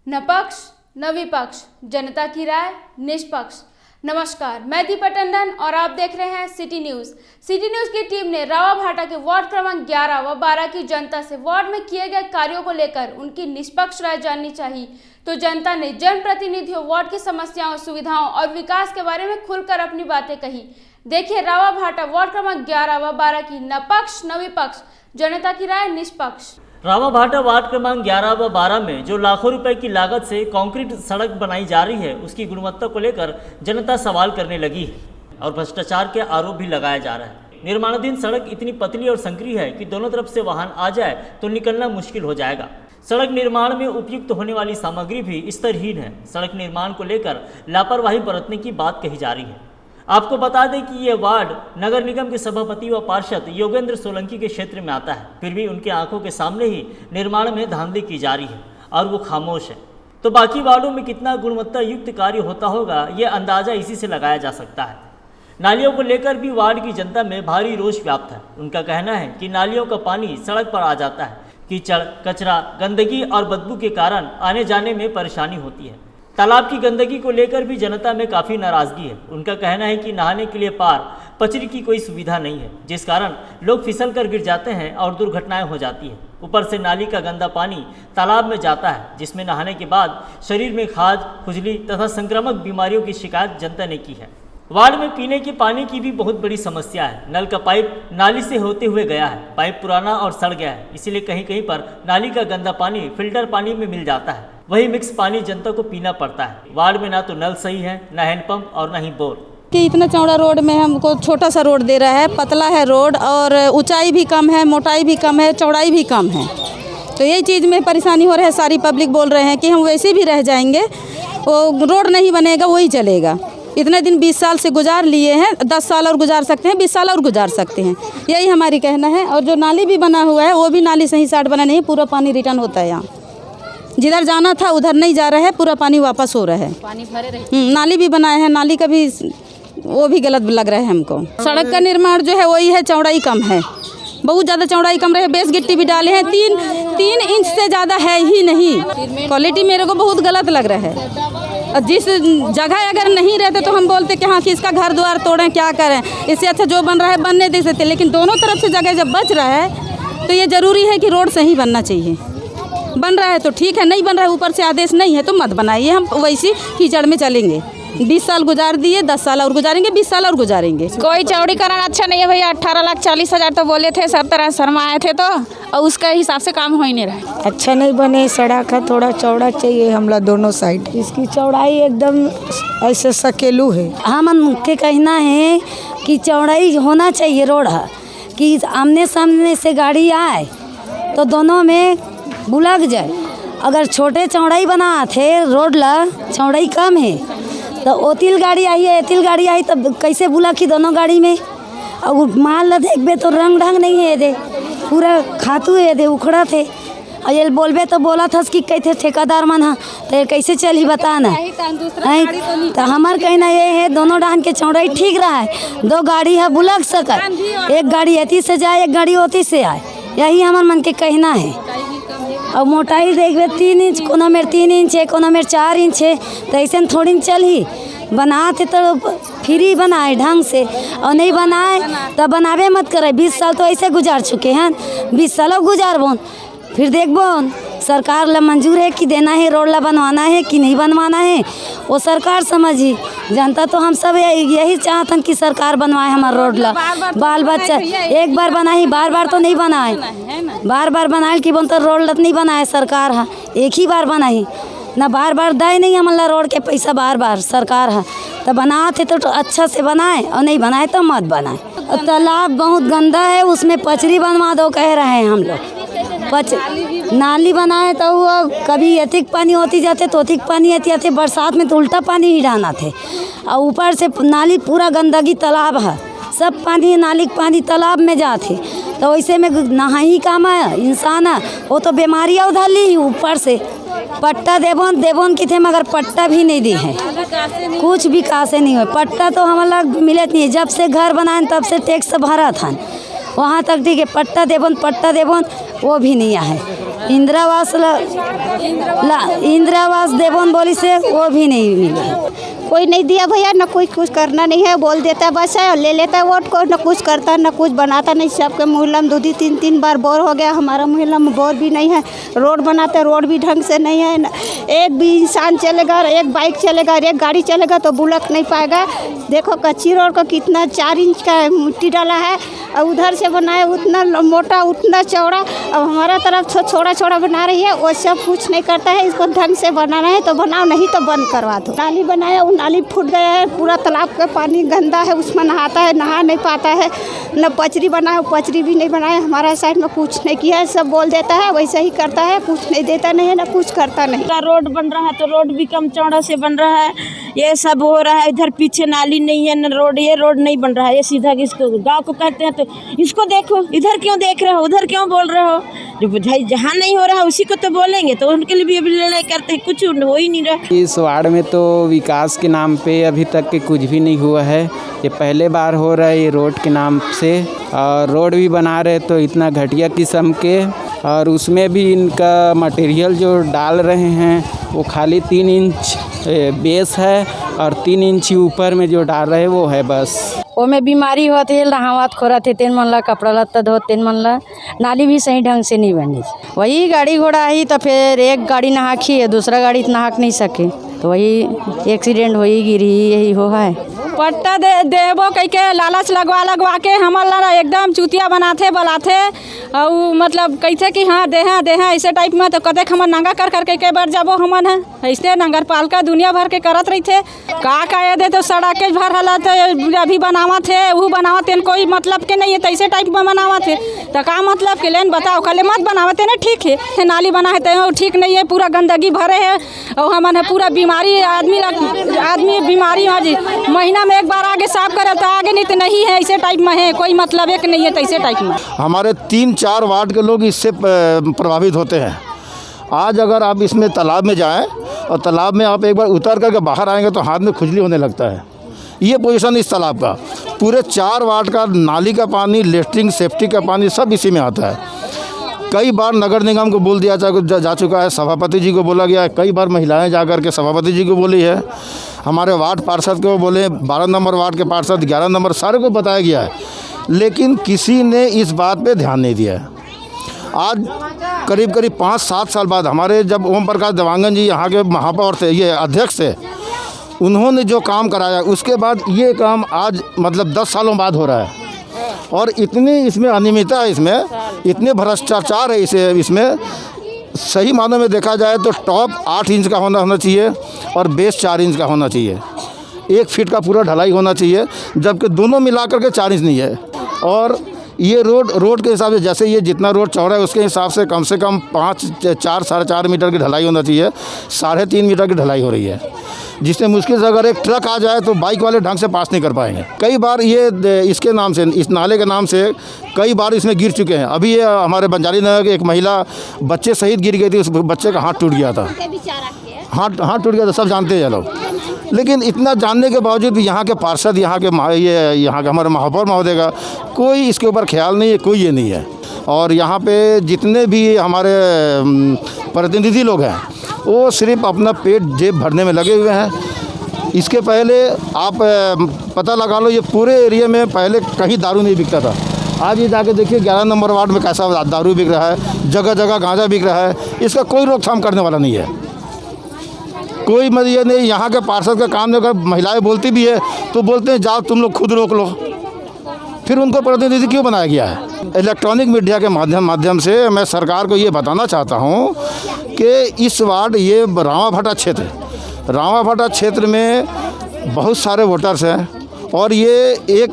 न पक्ष न विपक्ष, जनता की राय निष्पक्ष। नमस्कार, मैं दीपा टंडन और आप देख रहे हैं सिटी न्यूज। सिटी न्यूज की टीम ने रावाभाटा के वार्ड क्रमांक 11 व 12 की जनता से वार्ड में किए गए कार्यों को लेकर उनकी निष्पक्ष राय जाननी चाहिए। तो जनता ने जनप्रतिनिधियों, वार्ड की समस्याओं, सुविधाओं और विकास के बारे में खुलकर अपनी बातें कही। देखिए रावाभाटा वार्ड क्रमांक 11 व 12 की न पक्ष न विपक्ष, जनता की राय निष्पक्ष। रावाभाटा वार्ड क्रमांक 11 व 12 में जो लाखों रुपए की लागत से कंक्रीट सड़क बनाई जा रही है, उसकी गुणवत्ता को लेकर जनता सवाल करने लगी है और भ्रष्टाचार के आरोप भी लगाया जा रहा है। निर्माणाधीन सड़क इतनी पतली और संकरी है कि दोनों तरफ से वाहन आ जाए तो निकलना मुश्किल हो जाएगा। सड़क निर्माण में उपयुक्त होने वाली सामग्री भी स्तरहीन है। सड़क निर्माण को लेकर लापरवाही बरतने की बात कही जा रही है। आपको बता दें कि ये वार्ड नगर निगम के सभापति व पार्षद योगेंद्र सोलंकी के क्षेत्र में आता है, फिर भी उनके आंखों के सामने ही निर्माण में धांधली की जा रही है और वो खामोश है। तो बाकी वार्डों में कितना गुणवत्ता युक्त कार्य होता होगा, ये अंदाजा इसी से लगाया जा सकता है। नालियों को लेकर भी वार्ड की जनता में भारी रोष व्याप्त है। उनका कहना है कि नालियों का पानी सड़क पर आ जाता है। कीचड़, कचरा, गंदगी और बदबू के कारण आने जाने में परेशानी होती है। तालाब की गंदगी को लेकर भी जनता में काफ़ी नाराज़गी है। उनका कहना है कि नहाने के लिए पार पचरी की कोई सुविधा नहीं है, जिस कारण लोग फिसल कर गिर जाते हैं और दुर्घटनाएं हो जाती हैं। ऊपर से नाली का गंदा पानी तालाब में जाता है, जिसमें नहाने के बाद शरीर में खाज, खुजली तथा संक्रामक बीमारियों की शिकायत जनता ने की है। वार्ड में पीने के पानी की भी बहुत बड़ी समस्या है। नल का पाइप नाली से होते हुए गया है। पाइप पुराना और सड़ गया है, इसीलिए कहीं कहीं पर नाली का गंदा पानी फिल्टर पानी में मिल जाता है। वही मिक्स पानी जनता को पीना पड़ता है। वार्ड में ना तो नल सही है, ना हैंडपंप और ना ही बोर। कि इतना चौड़ा रोड में हमको छोटा सा रोड दे रहा है, पतला है रोड और ऊंचाई भी कम है, मोटाई भी कम है, चौड़ाई भी कम है। तो यही चीज़ में परेशानी हो रही है। सारी पब्लिक बोल रहे हैं कि हम वैसे भी रह जाएंगे, वो रोड नहीं बनेगा वही चलेगा। इतने दिन 20 साल से गुजार लिए हैं, 10 साल और गुजार सकते हैं, 20 साल और गुजार सकते हैं, यही हमारी कहना है। और जो नाली भी बना हुआ है वो भी नाली सही साइड बना नहीं, पूरा पानी रिटर्न होता है। यहाँ जिधर जाना था उधर नहीं जा रहा है, पूरा पानी वापस हो रहा है। पानी भरे रहे। नाली भी बनाए हैं, नाली का भी वो भी गलत लग रहा है हमको। सड़क का निर्माण जो है वही है, चौड़ाई कम है, बहुत ज़्यादा चौड़ाई कम रहे। बेस गिट्टी भी डाले हैं, 3 इंच से ज़्यादा है ही नहीं। क्वालिटी मेरे को बहुत गलत लग रहा है। और जिस जगह अगर नहीं रहते तो हम बोलते कि हाँ कि इसका घर द्वार तोड़ें, क्या करें, इससे अच्छा जो बन रहा है बनने दे सकते। लेकिन दोनों तरफ से जगह जब बच रहा है तो ये ज़रूरी है कि रोड सही बनना चाहिए। बन रहा है तो ठीक है, नहीं बन रहा है, ऊपर से आदेश नहीं है तो मत बनाइए। हम वैसी कीचड़ में चलेंगे। 20 साल गुजार दिए, 10 साल और गुजारेंगे, 20 साल और गुजारेंगे। कोई चौड़ीकरण अच्छा नहीं है भैया। 18,40,000 तो बोले थे, सब तरह शर्माए थे, तो और उसका हिसाब से काम हो ही नहीं रहा। अच्छा नहीं बने, सड़क है थोड़ा चौड़ा चाहिए हमला दोनों साइड। इसकी चौड़ाई एकदम ऐसे सकेलू है। हम उनके कहना है कि चौड़ाई होना चाहिए रोड है, कि आमने सामने से गाड़ी आए तो दोनों में बुलक जाए। अगर छोटे चौड़ाई बना थे रोड ला, चौड़ाई कम है तो ओतिल गाड़ी आई है, एतिल गाड़ी आई तब कैसे बुलक ही दोनों गाड़ी में। और माल ला देखबे तो रंग ढंग नहीं है दे, पूरा खातू है दे, उखड़ा थे। और ये बोलबे तो बोला था कि कहते ठेकेदार मन हाँ, तो कैसे चली बताना। तो हमार कहना ये है दोनों डाहन के चौड़ाई ठीक रहा है, 2 गाड़ी है बुलक सकर, एक गाड़ी एती से जाए, एक गाड़ी ओती से आए, यही हमार मन के कहना है। और मोटाई देखबे 3 इंच, कोनो में 3 इंच है, कोनो में 4 इंच है, तो ऐसे थोड़ी चल ही बनाते तो फ्री बनाए ढंग से, और नहीं बनाए तो बनावे मत करे। 20 साल तो ऐसे गुजार चुके हैं, 20 सालों गुजारबो, फिर देखबो सरकार ला मंजूर है कि देना है, रोड ला बनवाना है कि नहीं बनवाना है, वो सरकार समझी। जनता तो हम सब यही चाहतन कि सरकार बनवाए हमारा रोड ला। बाल बच्चा एक बार बनाई, बार बार तो नहीं बनाए, बार बार बनाए कि बोलते रोड ला नहीं बनाए सरकार है, एक ही बार बनाई ना, बार बार दे नहीं हमारा रोड के पैसा, बार बार सरकार है। तो बनाते तो अच्छा से बनाए, और नहीं बनाए तो मत बनाए। तालाब बहुत गंदा है, उसमें पचरी बनवा दो कह रहे हैं हम लोग। नाली बनाए तो वो कभी अतिक पानी होती जाते तो अतिक पानी आती, बरसात में तो उल्टा पानी ही डालना थे। और ऊपर से नाली पूरा गंदगी तालाब है, सब पानी नाली पानी तालाब में जाते, तो वैसे में नहा ही काम है इंसान है, वो तो बीमारियाँ उधर ली। ऊपर से पट्टा देबोन की थे, मगर पट्टा भी नहीं दी है, कुछ भी कासे नहीं हुए। पट्टा तो हमारा मिलत नहीं है, जब से घर बनाए तब से टैक्स भरा था, वहाँ तक ठीक है, पट्टा देवन वो भी नहीं है। इंदिरावास देवन बोली से वो भी नहीं मिले। कोई नहीं दिया भैया, न कोई कुछ करना नहीं है, बोल देता बस है, ले लेता है वोट को, न कुछ करता न कुछ बनाता नहीं। सबके मोहल्ला में 2-3 बार बोर हो गया, हमारा मोहल्ला में बोर भी नहीं है। रोड बनाते रोड भी ढंग से नहीं है, एक भी इंसान चलेगा, एक बाइक चलेगा, एक गाड़ी चलेगा तो बुलक नहीं पाएगा। देखो कच्ची रोड को कितना 4 इंच का मिट्टी डाला है, और उधर से बनाया उतना मोटा उतना चौड़ा, अब हमारा तरफ छोड़ा बना रही है। वो सब कुछ नहीं करता है। इसको ढंग से बनाना है तो बनाओ, नहीं तो बंद करवा दो। नाली बनाया, वो नाली फूट गया है, पूरा तालाब का पानी गंदा है, उसमें नहाता है, नहा नहीं पाता है। न पचरी बनाया, पचरी भी नहीं बनाया। हमारा साइड में कुछ नहीं किया है, सब बोल देता है वैसे ही करता है, कुछ नहीं देता नहीं है, ना कुछ करता नहीं। रोड बन रहा है तो रोड भी कम चौड़ा से बन रहा है, ये सब हो रहा है। इधर पीछे नाली नहीं है, न रोड, ये रोड नहीं बन रहा है। ये सीधा इसको गाँव को कहते हैं तो इसको देखो, इधर क्यों देख रहे हो, उधर क्यों बोल रहे हो। जो भाई जहाँ नहीं हो रहा है उसी को तो बोलेंगे, तो उनके लिए भी अभी लड़ाई करते हैं, कुछ हो ही नहीं रहा। इस वार्ड में तो विकास के नाम पे अभी तक के कुछ भी नहीं हुआ है। ये पहले बार हो रहा है ये रोड के नाम से, और रोड भी बना रहे तो इतना घटिया किस्म के, और उसमें भी इनका मटेरियल जो डाल रहे हैं वो खाली 3 इंच बेस है, और 3 इंच ऊपर में जो डाल रहे हैं वो है बस। ओमे बीमारी होती है, नहावत खोरत है, 3 मन ला कपड़ा लत्ता धो, 3 मन ला नाली भी सही ढंग से नहीं बनी। वही गाड़ी घोड़ा आई तो फिर एक गाड़ी नहाकी है, दूसरा गाड़ी नहाक नहीं सके, तो वही एक्सीडेंट होई गिरी, यही हो है। पट्टा देबो कह के लालच लगवा के हमारा एकदम चुतिया बनाते बलाते, और मतलब कहते कि हाँ दे ऐसे टाइप में, तो कदे हम नंगा कर के बार जाबो हमन है। ऐसे नगर पालिका दुनिया भर के करत रही थे, का दे तो सड़क भर हला तो अभी बनावत है, वो बनावत है, कोई मतलब के नहीं है, तो ऐसे टाइप में बनावत है, तो का मतलब के लेन बताओ, खाले मत बनावत है ना, ठीक है नाली बना है तो ठीक नहीं है, पूरा गंदगी भरे है, और हमन है पूरा बीमारी आदमी बीमारी आज महीना में एक बार आगे साफ करे तो आगे, नहीं तो नहीं है, ऐसे टाइप में है, कोई मतलब एक नहीं है, तो ऐसे टाइप में। हमारे 3-4 वार्ड के लोग इससे प्रभावित होते हैं। आज अगर आप इसमें तालाब में जाएं और तालाब में आप एक बार उतर करके बाहर आएंगे तो हाथ में खुजली होने लगता है। ये पोजीशन इस तालाब का, पूरे 4 वार्ड का नाली का पानी, लेटरिन, सेफ्टी का पानी सब इसी में आता है। कई बार नगर निगम को बोल दिया जा चुका है, सभापति जी को बोला गया है, कई बार महिलाएं जा कर के सभापति जी को बोली है, हमारे वार्ड पार्षद को बोले, 12 नंबर वार्ड के पार्षद, 11 नंबर, सारे को बताया गया है, लेकिन किसी ने इस बात पे ध्यान नहीं दिया है। आज करीब 5-7 साल बाद हमारे जब ओम प्रकाश देवांगन जी यहाँ के महापौर थे, ये अध्यक्ष थे, उन्होंने जो काम कराया उसके बाद ये काम आज मतलब 10 सालों बाद हो रहा है। और इतनी इसमें अनियमितता है, इसमें इतने भ्रष्टाचार है इसमें सही मानों में देखा जाए तो टॉप 8 इंच का होना चाहिए और बेस 4 इंच का होना चाहिए। 1 फीट का पूरा ढलाई होना चाहिए, जबकि दोनों मिलाकर के 4 इंच नहीं है। और ये रोड के हिसाब से, जैसे ये जितना रोड चौड़ा है उसके हिसाब से कम 4-4.5 मीटर की ढलाई होना चाहिए, 3.5 मीटर की ढलाई हो रही है, जिससे मुश्किल से अगर एक ट्रक आ जाए तो बाइक वाले ढंग से पास नहीं कर पाएंगे। कई बार ये इसके नाम से, इस नाले के नाम से कई बार इसमें गिर चुके हैं। अभी ये हमारे बंजारी नगर की एक महिला बच्चे सहित गिर गई थी, उस बच्चे का हाथ टूट गया था, हाथ टूट गया था, सब जानते हैं लोग। लेकिन इतना जानने के बावजूद भी यहाँ के पार्षद, यहाँ के हमारे महापौर महोदय का कोई इसके ऊपर ख्याल नहीं है, कोई ये नहीं है। और यहाँ पे जितने भी हमारे प्रतिनिधि लोग हैं वो सिर्फ अपना पेट जेब भरने में लगे हुए हैं। इसके पहले आप पता लगा लो, ये पूरे एरिया में पहले कहीं दारू नहीं बिकता था। आज ये जाके देखिए 11 नंबर वार्ड में कैसा दारू बिक रहा है, जगह जगह गांजा बिक रहा है। इसका कोई रोकथाम करने वाला नहीं है, कोई मतलब ये नहीं। यहाँ के पार्षद का काम, अगर महिलाएं बोलती भी है तो बोलते हैं जाओ तुम लोग खुद रोक लो, फिर उनको प्रतिनिधि क्यों बनाया गया है। इलेक्ट्रॉनिक मीडिया के माध्यम से मैं सरकार को ये बताना चाहता हूँ कि इस वार्ड, ये रावाभाटा क्षेत्र में बहुत सारे वोटर्स हैं और ये एक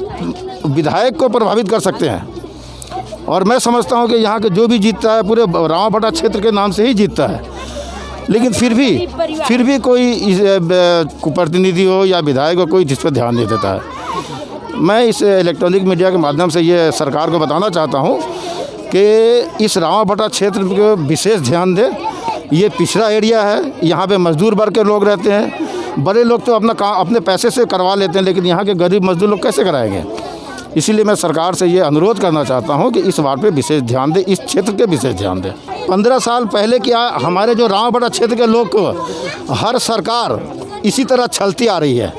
विधायक को प्रभावित कर सकते हैं। और मैं समझता हूँ कि यहाँ के जो भी जीतता है पूरे रावाभाटा क्षेत्र के नाम से ही जीतता है। लेकिन फिर भी कोई प्रतिनिधि हो या विधायक हो, कोई जिस पर ध्यान नहीं देता है। मैं इस इलेक्ट्रॉनिक मीडिया के माध्यम से ये सरकार को बताना चाहता हूँ कि इस रावाभाटा क्षेत्र को विशेष ध्यान दे। ये पिछड़ा एरिया है, यहाँ पे मजदूर वर्ग के लोग रहते हैं। बड़े लोग तो अपना काम अपने पैसे से करवा लेते हैं, लेकिन यहाँ के गरीब मजदूर लोग कैसे कराएंगे। इसीलिए मैं सरकार से ये अनुरोध करना चाहता हूँ कि इस वार्ड पे विशेष ध्यान दें, इस क्षेत्र के विशेष ध्यान दें। 15 साल पहले क्या हमारे जो रावबड़ा क्षेत्र के लोग को हर सरकार इसी तरह छलती आ रही है।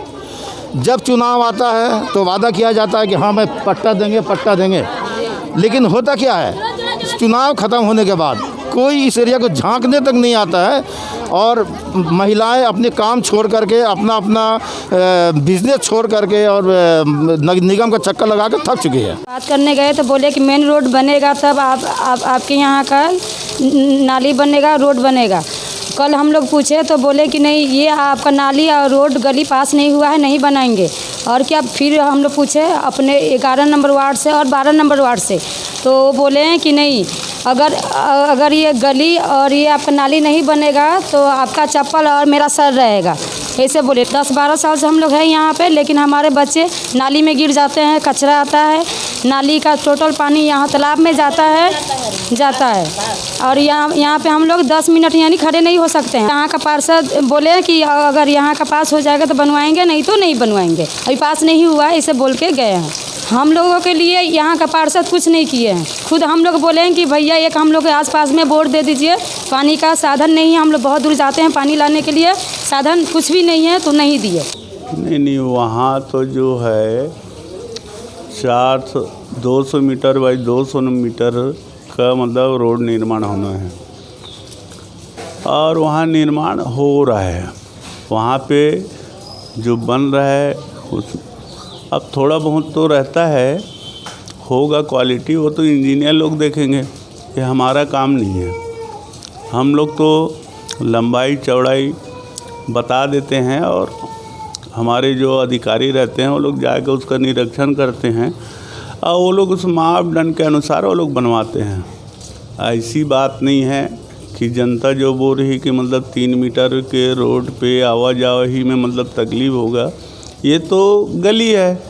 जब चुनाव आता है तो वादा किया जाता है कि हाँ मैं पट्टा देंगे, लेकिन होता क्या है, चुनाव ख़त्म होने के बाद कोई इस एरिया को झांकने तक नहीं आता है और महिलाएं अपने काम छोड़ करके अपना बिजनेस छोड़ करके और निगम का चक्कर लगा के थक चुकी है। बात करने गए तो बोले कि मेन रोड बनेगा तब आपके यहाँ का नाली बनेगा, रोड बनेगा। कल हम लोग पूछे तो बोले कि नहीं, ये आपका नाली और रोड गली पास नहीं हुआ है, नहीं बनाएंगे। और क्या, फिर हम लोग पूछे अपने 11 नंबर वार्ड से और 12 नंबर वार्ड से, तो बोले हैं कि नहीं, अगर ये गली और ये आपका नाली नहीं बनेगा तो आपका चप्पल और मेरा सर रहेगा, ऐसे बोले। 10-12 साल से हम लोग हैं यहाँ पे, लेकिन हमारे बच्चे नाली में गिर जाते हैं, कचरा आता है, नाली का टोटल पानी यहाँ तालाब में जाता है और यहाँ पे हम लोग 10 मिनट यानी खड़े नहीं हो सकते हैं। यहाँ का पार्षद बोले कि अगर यहाँ का पास हो जाएगा तो बनवाएंगे, नहीं तो नहीं बनवाएंगे। अभी पास नहीं हुआ है, इसे बोल के गए हैं। हम लोगों के लिए यहाँ का पार्षद कुछ नहीं किए हैं। खुद हम लोग बोले हैं कि भैया एक हम लोग के आसपास में बोर्ड दे दीजिए, पानी का साधन नहीं है, हम लोग बहुत दूर जाते हैं पानी लाने के लिए, साधन कुछ भी नहीं है, तो नहीं दिए। नहीं, वहाँ तो जो है 200 मीटर बाई 200 मीटर का मतलब रोड निर्माण होना है और वहाँ निर्माण हो रहा है। वहाँ पे जो बन रहा है उस अब थोड़ा बहुत तो रहता है, होगा क्वालिटी, वो तो इंजीनियर लोग देखेंगे, ये हमारा काम नहीं है। हम लोग तो लंबाई चौड़ाई बता देते हैं और हमारे जो अधिकारी रहते हैं वो लोग जाकर उसका निरीक्षण करते हैं और वो लोग उस मापदंड के अनुसार वो लोग बनवाते हैं। ऐसी बात नहीं है कि जनता जो बोल रही कि मतलब 3 मीटर के रोड पे आवाजाही में मतलब तकलीफ़ होगा, ये तो गली है,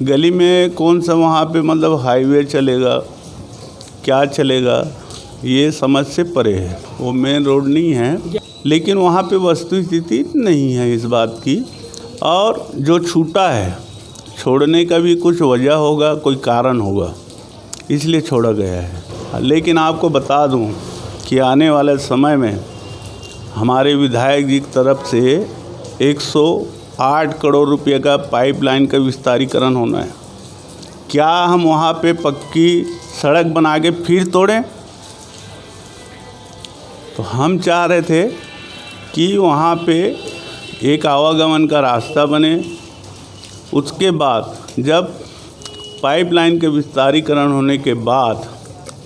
गली में कौन सा वहाँ पे मतलब हाईवे चलेगा, क्या चलेगा, ये समझ से परे है। वो मेन रोड नहीं है, लेकिन वहाँ पे वस्तुस्थिति नहीं है इस बात की। और जो छूटा है, छोड़ने का भी कुछ वजह होगा, कोई कारण होगा, इसलिए छोड़ा गया है। लेकिन आपको बता दूं कि आने वाले समय में हमारे विधायक जी की तरफ से 108 करोड़ रुपए का पाइपलाइन का विस्तारीकरण होना है। क्या हम वहाँ पे पक्की सड़क बना के फिर तोड़ें? तो हम चाह रहे थे कि वहाँ पे एक आवागमन का रास्ता बने। उसके बाद जब पाइपलाइन के विस्तारीकरण होने के बाद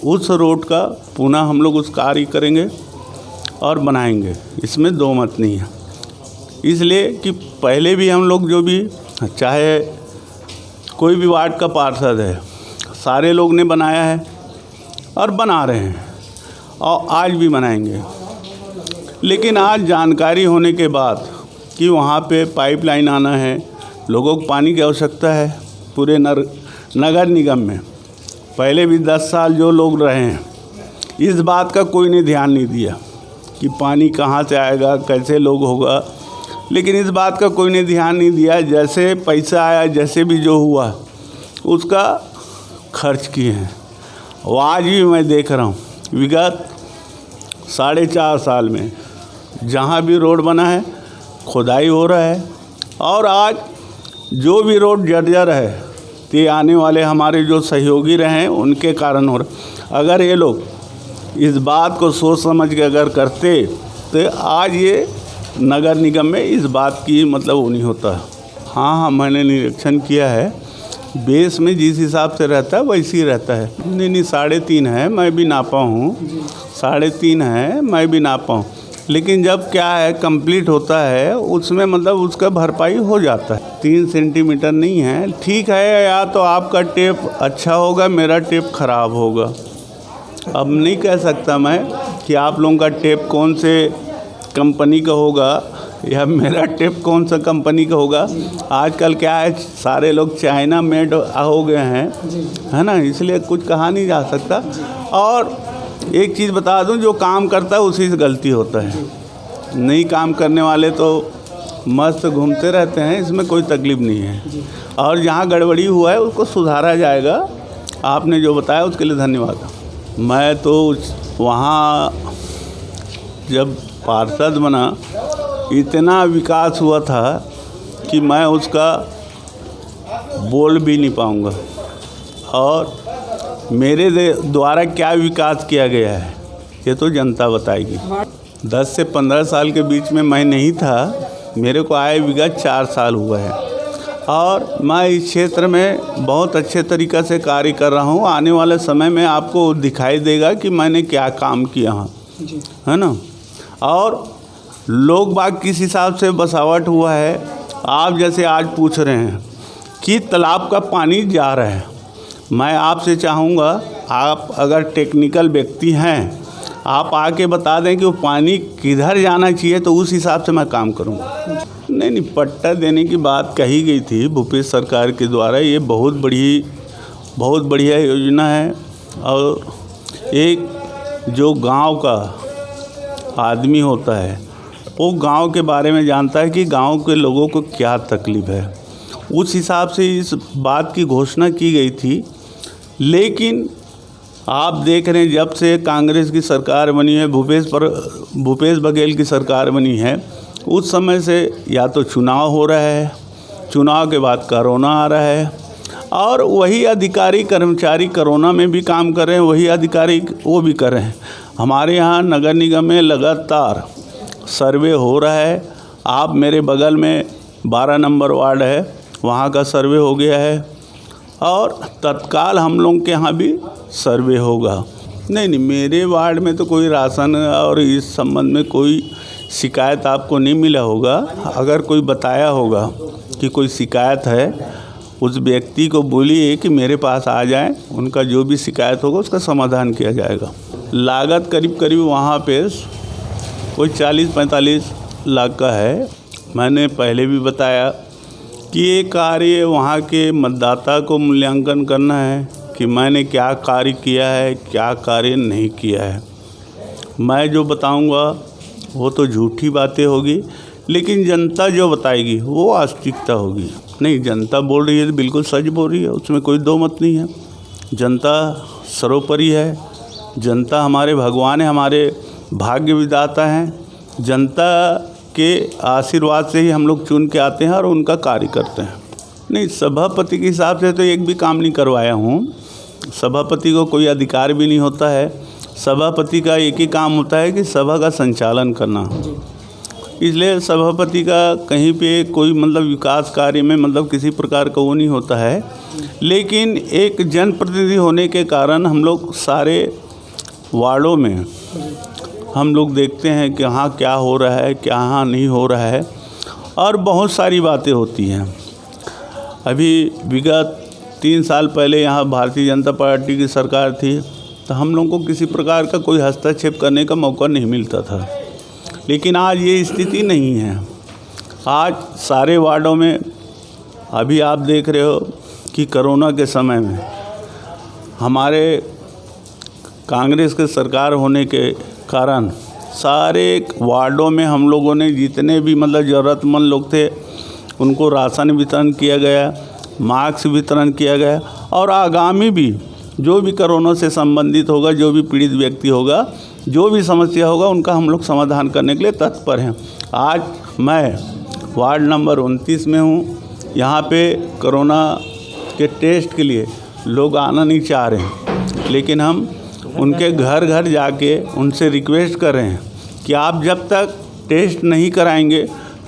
उस रोड का पुनः हम लोग उस कार्य करेंगे और बनाएंगे, इसमें दो मत नहीं है। इसलिए कि पहले भी हम लोग जो भी, चाहे कोई भी वार्ड का पार्षद है, सारे लोग ने बनाया है और बना रहे हैं और आज भी बनाएंगे। लेकिन आज जानकारी होने के बाद कि वहाँ पे पाइपलाइन आना है, लोगों को पानी की आवश्यकता है पूरे नगर निगम में। पहले भी 10 साल जो लोग रहे हैं, इस बात का कोई ने ध्यान नहीं दिया कि पानी कहाँ से आएगा, कैसे लोग होगा, लेकिन इस बात का कोई ने ध्यान नहीं दिया। जैसे पैसा आया, जैसे भी जो हुआ उसका खर्च किए हैं। और आज भी मैं देख रहा हूँ विगत 4.5 साल में जहाँ भी रोड बना है खुदाई हो रहा है और आज जो भी रोड जर्जर है ये आने वाले हमारे जो सहयोगी रहे हैं उनके कारण हो रहा। अगर ये लोग इस बात को सोच समझ के अगर करते तो आज ये नगर निगम में इस बात की मतलब वो नहीं होता। हाँ, मैंने निरीक्षण किया है, बेस में जिस हिसाब से रहता है वैसे ही रहता है। नहीं 3.5 है, मैं भी नापा हूँ, 3.5 है, मैं भी नापा हूँ। लेकिन जब क्या है कंप्लीट होता है उसमें मतलब उसका भरपाई हो जाता है। 3 सेंटीमीटर नहीं है, ठीक है, या तो आपका टेप अच्छा होगा, मेरा टेप ख़राब होगा। अब नहीं कह सकता मैं कि आप लोगों का टेप कौन से कंपनी का होगा या मेरा टेप कौन सा कंपनी का होगा। आजकल क्या है, सारे लोग चाइना मेड हो गए हैं, है ना, इसलिए कुछ कहा नहीं जा सकता। और एक चीज़ बता दूं, जो काम करता है उसी से गलती होता है, नहीं काम करने वाले तो मस्त घूमते रहते हैं, इसमें कोई तकलीफ नहीं है। और जहाँ गड़बड़ी हुआ है उसको सुधारा जाएगा। आपने जो बताया उसके लिए धन्यवाद। मैं तो वहाँ जब पार्षद बना इतना विकास हुआ था कि मैं उसका बोल भी नहीं पाऊँगा। और मेरे द्वारा क्या विकास किया गया है ये तो जनता बताएगी। 10 से 15 साल के बीच में मैं नहीं था, मेरे को आए विगत 4 साल हुआ है और मैं इस क्षेत्र में बहुत अच्छे तरीक़े से कार्य कर रहा हूँ। आने वाले समय में आपको दिखाई देगा कि मैंने क्या काम किया है ना। और लोग बाग किस हिसाब से बसावट हुआ है, आप जैसे आज पूछ रहे हैं कि तालाब का पानी जा रहा है, मैं आपसे चाहूँगा आप अगर टेक्निकल व्यक्ति हैं आप आके बता दें कि वो पानी किधर जाना चाहिए, तो उस हिसाब से मैं काम करूँगा। नहीं, पट्टा देने की बात कही गई थी भूपेश सरकार के द्वारा, ये बहुत बढ़िया योजना है। और एक जो गांव का आदमी होता है वो गांव के बारे में जानता है कि गांव के लोगों को क्या तकलीफ़ है, उस हिसाब से इस बात की घोषणा की गई थी। लेकिन आप देख रहे हैं जब से कांग्रेस की सरकार बनी है, भूपेश बघेल की सरकार बनी है, उस समय से या तो चुनाव हो रहा है, चुनाव के बाद कोरोना आ रहा है और वही अधिकारी कर्मचारी कोरोना में भी काम कर रहे हैं, वही अधिकारी वो भी कर रहे हैं। हमारे यहाँ नगर निगम में लगातार सर्वे हो रहा है। आप मेरे बगल में 12 नंबर वार्ड है, वहाँ का सर्वे हो गया है और तत्काल हम लोग के यहाँ भी सर्वे होगा। नहीं, मेरे वार्ड में तो कोई राशन और इस संबंध में कोई शिकायत आपको नहीं मिला होगा। अगर कोई बताया होगा कि कोई शिकायत है, उस व्यक्ति को बोलिए कि मेरे पास आ जाएं, उनका जो भी शिकायत होगा उसका समाधान किया जाएगा। लागत करीब वहाँ पे कोई 40-45 लाख का है। मैंने पहले भी बताया कि ये कार्य वहाँ के मतदाता को मूल्यांकन करना है कि मैंने क्या कार्य किया है, क्या कार्य नहीं किया है। मैं जो बताऊँगा वो तो झूठी बातें होगी, लेकिन जनता जो बताएगी वो वास्तविकता होगी। नहीं, जनता बोल रही है तो बिल्कुल सच बोल रही है, उसमें कोई दो मत नहीं है। जनता सर्वोपरि है, जनता हमारे भगवान है, हमारे भाग्य विधाता हैं। जनता के आशीर्वाद से ही हम लोग चुन के आते हैं और उनका कार्य करते हैं। नहीं, सभापति के हिसाब से तो एक भी काम नहीं करवाया हूँ। सभापति को कोई अधिकार भी नहीं होता है। सभापति का एक ही काम होता है कि सभा का संचालन करना। इसलिए सभापति का कहीं पे कोई विकास कार्य में किसी प्रकार का वो नहीं होता है। लेकिन एक जनप्रतिनिधि होने के कारण हम लोग सारे वार्डों में हम लोग देखते हैं कि हाँ क्या हो रहा है, क्या हाँ नहीं हो रहा है, और बहुत सारी बातें होती हैं। अभी विगत 3 साल पहले यहाँ भारतीय जनता पार्टी की सरकार थी, तो हम लोग को किसी प्रकार का कोई हस्तक्षेप करने का मौका नहीं मिलता था। लेकिन आज ये स्थिति नहीं है। आज सारे वार्डों में अभी आप देख रहे हो कि कोरोना के समय में हमारे कांग्रेस के सरकार होने के कारण सारे वार्डों में हम लोगों ने जितने भी ज़रूरतमंद लोग थे उनको राशन वितरण किया गया, मास्क वितरण किया गया, और आगामी भी जो भी कोरोना से संबंधित होगा, जो भी पीड़ित व्यक्ति होगा, जो भी समस्या होगा, उनका हम लोग समाधान करने के लिए तत्पर हैं। आज मैं वार्ड नंबर 29 में हूँ। यहाँ पे कोरोना के टेस्ट के लिए लोग आना नहीं चाह रहे हैं, लेकिन हम उनके घर घर जाके उनसे रिक्वेस्ट कर रहे हैं कि आप जब तक टेस्ट नहीं कराएंगे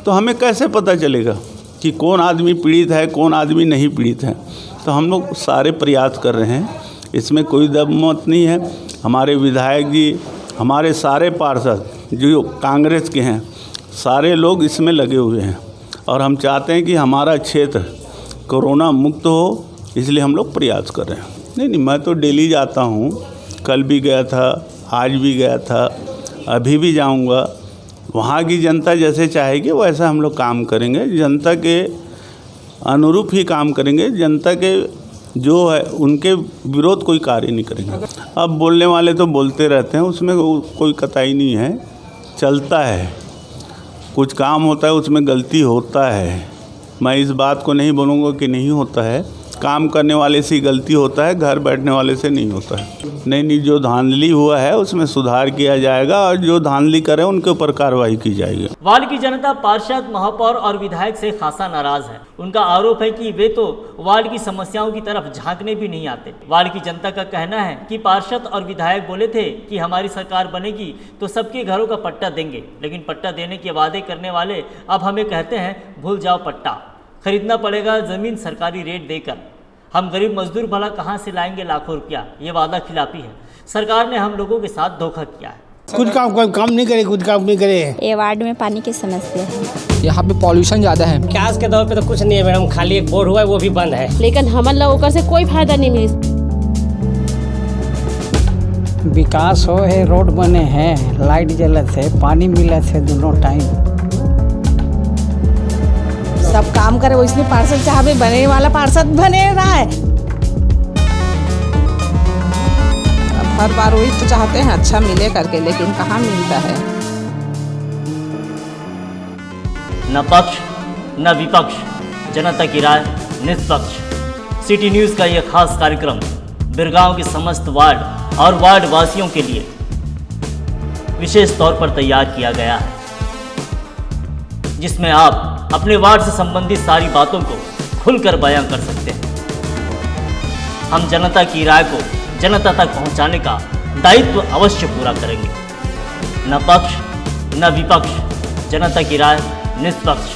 तो हमें कैसे पता चलेगा कि कौन आदमी पीड़ित है, कौन आदमी नहीं पीड़ित है। तो हम लोग सारे प्रयास कर रहे हैं, इसमें कोई दम मत नहीं है। हमारे विधायक जी, हमारे सारे पार्षद जो कांग्रेस के हैं, सारे लोग इसमें लगे हुए हैं और हम चाहते हैं कि हमारा क्षेत्र कोरोना मुक्त हो, इसलिए हम लोग प्रयास कर रहे हैं। नहीं, मैं तो डेली जाता हूँ, कल भी गया था, आज भी गया था, अभी भी जाऊँगा। वहाँ की जनता जैसे चाहेगी वैसा हम लोग काम करेंगे, जनता के अनुरूप ही काम करेंगे। जनता के जो है उनके विरोध कोई कार्य नहीं करेंगे। अब बोलने वाले तो बोलते रहते हैं, उसमें कोई कतई नहीं है, चलता है। कुछ काम होता है उसमें गलती होता है, मैं इस बात को नहीं बोलूँगा कि नहीं होता है। काम करने वाले से ही गलती होता है, घर बैठने वाले से नहीं होता है। नहीं, जो धांधली हुआ है उसमें सुधार किया जाएगा और जो धांधली करे उनके ऊपर कार्रवाई की जाएगी। वार्ड की जनता पार्षद, महापौर और विधायक से खासा नाराज है। उनका आरोप है कि वे तो वार्ड की समस्याओं की तरफ झांकने भी नहीं आते। वार्ड की जनता का कहना है कि पार्षद और विधायक बोले थे कि हमारी सरकार बनेगी तो सबके घरों का पट्टा देंगे, लेकिन पट्टा देने के वादे करने वाले अब हमें कहते हैं भूल जाओ पट्टा, खरीदना पड़ेगा ज़मीन सरकारी रेट देकर। हम गरीब मजदूर भला कहाँ से लाएंगे लाखों रुपया। ये वादा खिलाफी है। सरकार ने हम लोगों के साथ धोखा किया है। कुछ काम नहीं करे, कुछ काम नहीं करे। ये वार्ड में पानी की समस्या है, यहाँ पे पॉल्यूशन ज़्यादा है। आज के दौर पे तो कुछ नहीं है मैडम, खाली एक बोर्ड हुआ है वो भी बंद है। लेकिन हम लोगों से कोई फायदा नहीं मिली। विकास हो है, रोड बने हैं, लाइट जलत है, पानी मिलत है दोनों टाइम। सब काम करे, वो इसलिए पार्षद चाहे बने वाला पार्षद बने रहा है। अब हर बार वही तो चाहते हैं अच्छा मिले करके, लेकिन कहाँ मिलता है। न पक्ष न विपक्ष, जनता की राय निष्पक्ष। सिटी न्यूज़ का यह खास कार्यक्रम बिरगांव के समस्त वार्ड और वार्ड वासियों के लिए विशेष तौर पर तैयार किया गया है, जिसमें आप अपने वार्ड से संबंधित सारी बातों को खुलकर बयां कर सकते हैं। हम जनता की राय को जनता तक पहुंचाने का दायित्व अवश्य पूरा करेंगे। न पक्ष न विपक्ष, जनता की राय निष्पक्ष।